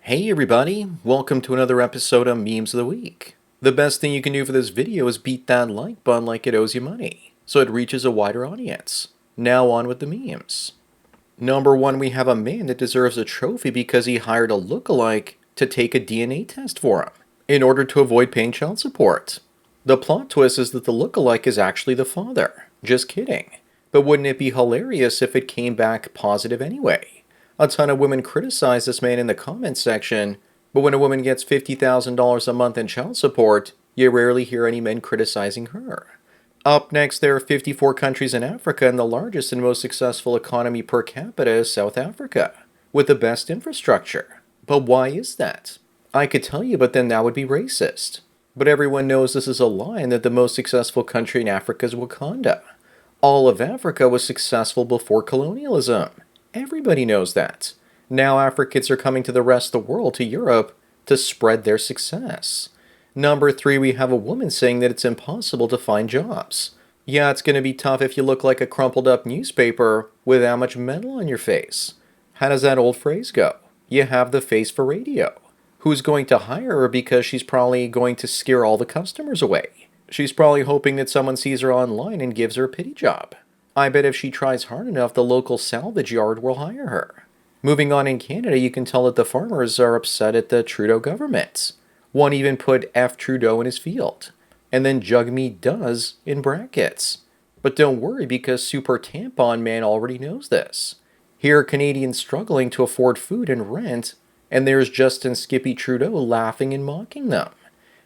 Hey everybody, welcome to another episode of Memes of the Week. The best thing you can do for this video is beat that like button like it owes you money, so it reaches a wider audience. Now on with the memes. Number 1, we have a man that deserves a trophy because he hired a lookalike to take a DNA test for him, in order to avoid paying child support. The plot twist is that the lookalike is actually the father. Just kidding. But wouldn't it be hilarious if it came back positive anyway? A ton of women criticize this man in the comments section, but when a woman gets $50,000 a month in child support, you rarely hear any men criticizing her. Up next, there are 54 countries in Africa, and the largest and most successful economy per capita is South Africa, with the best infrastructure. But why is that? I could tell you, but then that would be racist. But everyone knows this is a lie and that the most successful country in Africa is Wakanda. All of Africa was successful before colonialism. Everybody knows that. Now Africans are coming to the rest of the world, to Europe, to spread their success. Number 3, we have a woman saying that it's impossible to find jobs. Yeah, it's going to be tough if you look like a crumpled up newspaper with that much metal on your face. How does that old phrase go? You have the face for radio. Who's going to hire her because she's probably going to scare all the customers away? She's probably hoping that someone sees her online and gives her a pity job. I bet if she tries hard enough, the local salvage yard will hire her. Moving on, in Canada, you can tell that the farmers are upset at the Trudeau government. One even put F Trudeau in his field, and then Jugme does in brackets. But don't worry, because Super Tampon Man already knows this. Here are Canadians struggling to afford food and rent, and there's Justin Skippy Trudeau laughing and mocking them.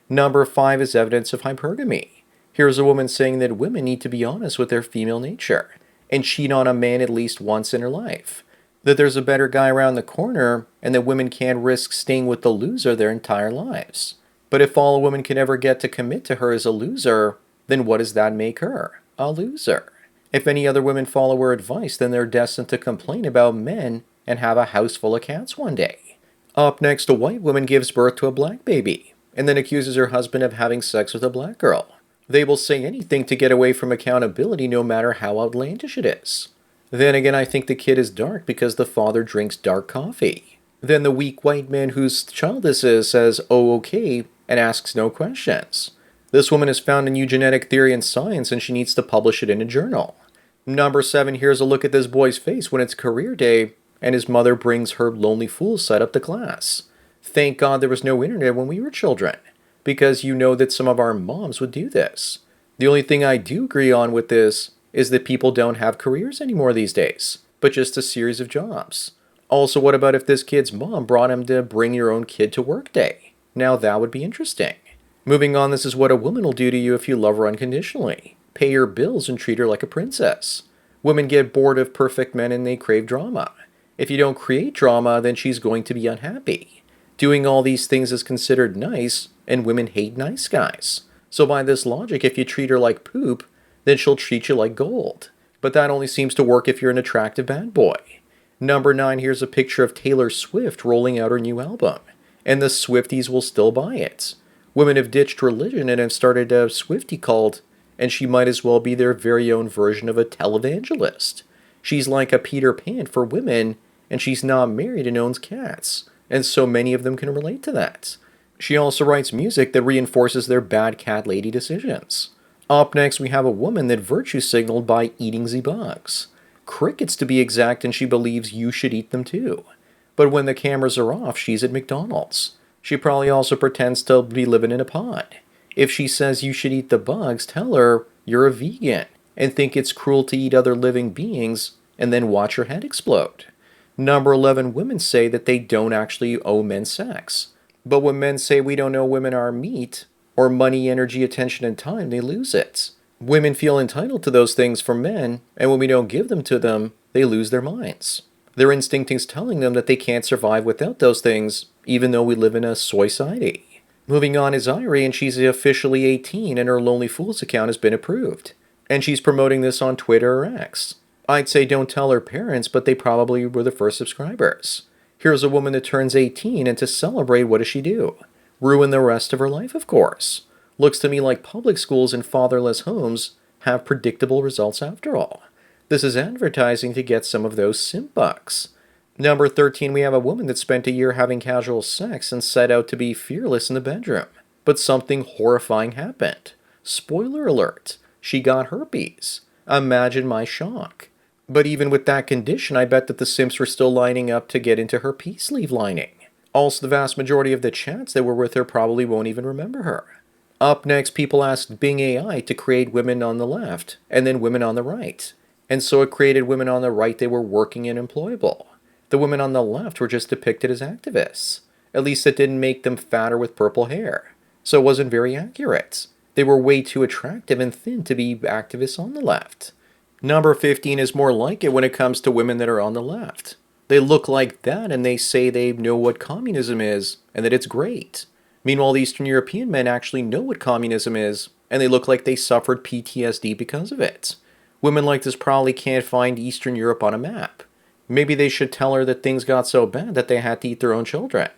Number 5 is evidence of hypergamy. Here's a woman saying that women need to be honest with their female nature and cheat on a man at least once in her life. That there's a better guy around the corner and that women can't risk staying with the loser their entire lives. But if all a woman can ever get to commit to her is a loser, then what does that make her? A loser. If any other women follow her advice, then they're destined to complain about men and have a house full of cats one day. Up next, a white woman gives birth to a black baby and then accuses her husband of having sex with a black girl. They will say anything to get away from accountability, no matter how outlandish it is. Then again, I think the kid is dark because the father drinks dark coffee. Then the weak white man whose child this is says, "Oh, okay," and asks no questions. This woman has found a new genetic theory in science and she needs to publish it in a journal. Number 7, here's a look at this boy's face when it's career day and his mother brings her lonely fool set up to class. Thank God there was no internet when we were children, because you know that some of our moms would do this. The only thing I do agree on with this is that people don't have careers anymore these days, but just a series of jobs. Also, what about if this kid's mom brought him to bring your own kid to work day? Now that would be interesting. Moving on, this is what a woman will do to you if you love her unconditionally. Pay her bills and treat her like a princess. Women get bored of perfect men and they crave drama. If you don't create drama, then she's going to be unhappy. Doing all these things is considered nice, and women hate nice guys. So by this logic, if you treat her like poop, then she'll treat you like gold. But that only seems to work if you're an attractive bad boy. Number 9, here's a picture of Taylor Swift rolling out her new album, and the Swifties will still buy it. Women have ditched religion and have started a Swiftie cult, and she might as well be their very own version of a televangelist. She's like a Peter Pan for women, and she's not married and owns cats, and so many of them can relate to that. She also writes music that reinforces their bad cat lady decisions. Up next, we have a woman that virtue signaled by eating the bugs. Crickets to be exact, and she believes you should eat them too. But when the cameras are off, she's at McDonald's. She probably also pretends to be living in a pod. If she says you should eat the bugs, tell her you're a vegan and think it's cruel to eat other living beings and then watch your head explode. Number 11, women say that they don't actually owe men sex. But when men say we don't owe women our meat, or money, energy, attention, and time, they lose it. Women feel entitled to those things from men, and when we don't give them to them, they lose their minds. Their instinct is telling them that they can't survive without those things, even though we live in a soy society. Moving on is Irie, and she's officially 18, and her Lonely Fools account has been approved. And she's promoting this on Twitter or X. I'd say don't tell her parents, but they probably were the first subscribers. Here's a woman that turns 18, and to celebrate, what does she do? Ruin the rest of her life, of course. Looks to me like public schools and fatherless homes have predictable results after all. This is advertising to get some of those simp bucks. Number 13, we have a woman that spent a year having casual sex and set out to be fearless in the bedroom. But something horrifying happened. Spoiler alert, she got herpes. Imagine my shock. But even with that condition, I bet that the simps were still lining up to get into her peace sleeve lining. Also, the vast majority of the chats that were with her probably won't even remember her. Up next, people asked Bing AI to create women on the left and then women on the right. And so it created women on the right that were working and employable. The women on the left were just depicted as activists. At least it didn't make them fatter with purple hair. So it wasn't very accurate. They were way too attractive and thin to be activists on the left. Number 15 is more like it when it comes to women that are on the left. They look like that and they say they know what communism is and that it's great. Meanwhile, the Eastern European men actually know what communism is and they look like they suffered PTSD because of it. Women like this probably can't find Eastern Europe on a map. Maybe they should tell her that things got so bad that they had to eat their own children.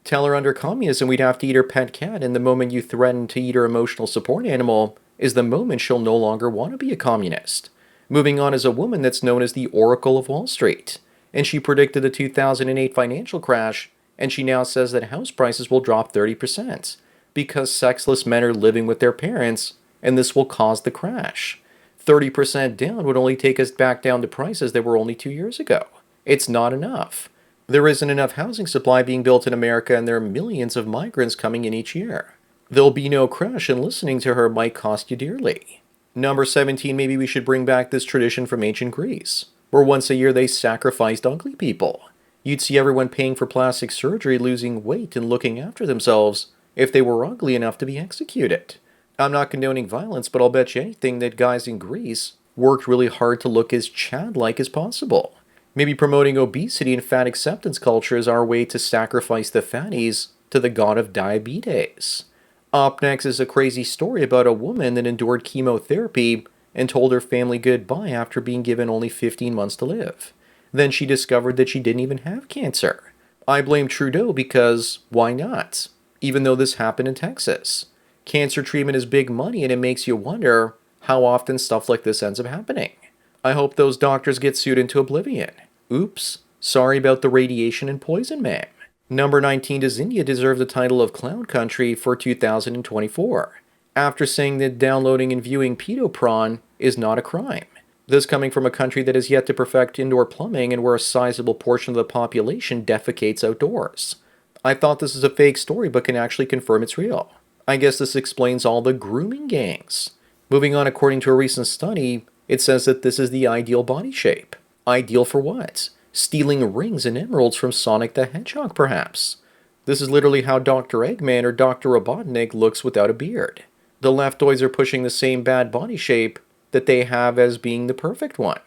Tell her under communism we'd have to eat her pet cat, and the moment you threaten to eat her emotional support animal is the moment she'll no longer want to be a communist. Moving on is a woman that's known as the Oracle of Wall Street, and she predicted the 2008 financial crash, and she now says that house prices will drop 30% because sexless men are living with their parents, and this will cause the crash. 30% down would only take us back down to prices that were only 2 years ago. It's not enough. There isn't enough housing supply being built in America, and there are millions of migrants coming in each year. There'll be no crash, and listening to her might cost you dearly. Number 17, maybe we should bring back this tradition from ancient Greece, where once a year they sacrificed ugly people. You'd see everyone paying for plastic surgery, losing weight, and looking after themselves if they were ugly enough to be executed. I'm not condoning violence, but I'll bet you anything that guys in Greece worked really hard to look as Chad-like as possible. Maybe promoting obesity and fat acceptance culture is our way to sacrifice the fatties to the god of diabetes. Up next is a crazy story about a woman that endured chemotherapy and told her family goodbye after being given only 15 months to live. Then she discovered that she didn't even have cancer. I blame Trudeau because why not? Even though this happened in Texas. Cancer treatment is big money and it makes you wonder how often stuff like this ends up happening. I hope those doctors get sued into oblivion. Oops, sorry about the radiation and poison, ma'am. Number 19, does India deserve the title of clown country for 2024? After saying that downloading and viewing pedo prawn is not a crime. This coming from a country that has yet to perfect indoor plumbing and where a sizable portion of the population defecates outdoors. I thought this is a fake story but can actually confirm it's real. I guess this explains all the grooming gangs. Moving on, according to a recent study, it says that this is the ideal body shape. Ideal for what? Stealing rings and emeralds from Sonic the Hedgehog, perhaps. This is literally how Dr. Eggman or Dr. Robotnik looks without a beard. The leftoids are pushing the same bad body shape that they have as being the perfect one.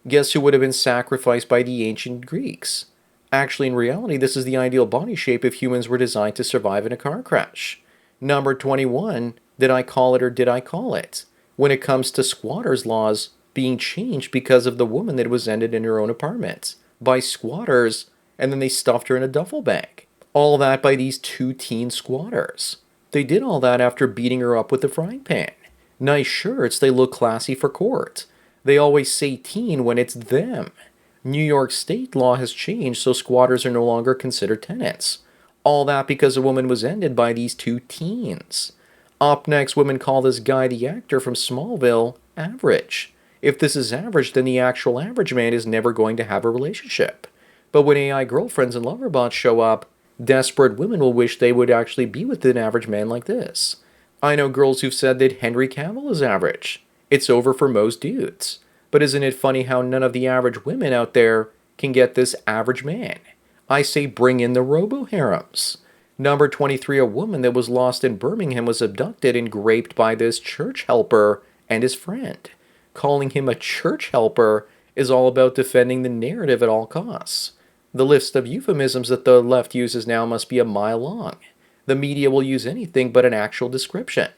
Guess who would have been sacrificed by the ancient Greeks? Actually, in reality, this is the ideal body shape if humans were designed to survive in a car crash. Number 21, did I call it or did I call it? When it comes to squatters' laws being changed because of the woman that was ended in her own apartment by squatters, and then they stuffed her in a duffel bag. All that by these two teen squatters. They did all that after beating her up with a frying pan. Nice shirts, they look classy for court. They always say teen when it's them. New York state law has changed so squatters are no longer considered tenants. All that because a woman was ended by these two teens. Up next, women call this guy, the actor from Smallville, average. If this is average, then the actual average man is never going to have a relationship. But when AI girlfriends and loverbots show up, desperate women will wish they would actually be with an average man like this. I know girls who've said that Henry Cavill is average. It's over for most dudes. But isn't it funny how none of the average women out there can get this average man? I say bring in the robo-harems. Number 23, a woman that was lost in Birmingham was abducted and raped by this church helper and his friend. Calling him a church helper is all about defending the narrative at all costs. The list of euphemisms that the left uses now must be a mile long. The media will use anything but an actual description.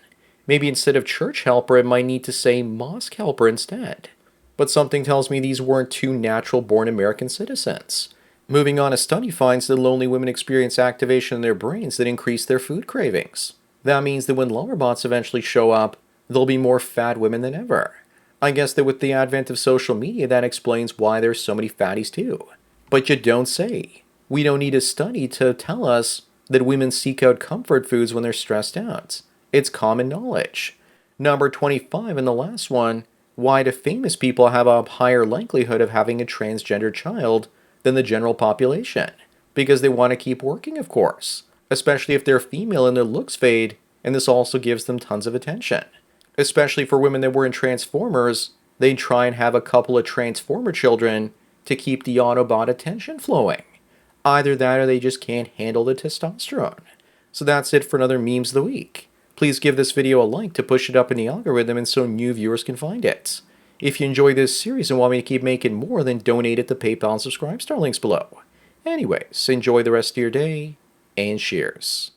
Maybe instead of church helper, it might need to say mosque helper instead. But something tells me these weren't two natural-born American citizens. Moving on, a study finds that lonely women experience activation in their brains that increase their food cravings. That means that when loverbots eventually show up, there'll be more fat women than ever. I guess that with the advent of social media, that explains why there's so many fatties too. But you don't say. We don't need a study to tell us that women seek out comfort foods when they're stressed out. It's common knowledge. Number 25 and the last one, why do famous people have a higher likelihood of having a transgender child than the general population? Because they want to keep working, of course, especially if they're female and their looks fade, and this also gives them tons of attention. Especially for women that were in Transformers, they try and have a couple of Transformer children to keep the Autobot attention flowing. Either that or they just can't handle the testosterone. So that's it for another Memes of the Week. Please give this video a like to push it up in the algorithm and so new viewers can find it. If you enjoy this series and want me to keep making more, then donate at the PayPal and Subscribe Star links below. Anyways, enjoy the rest of your day, and cheers.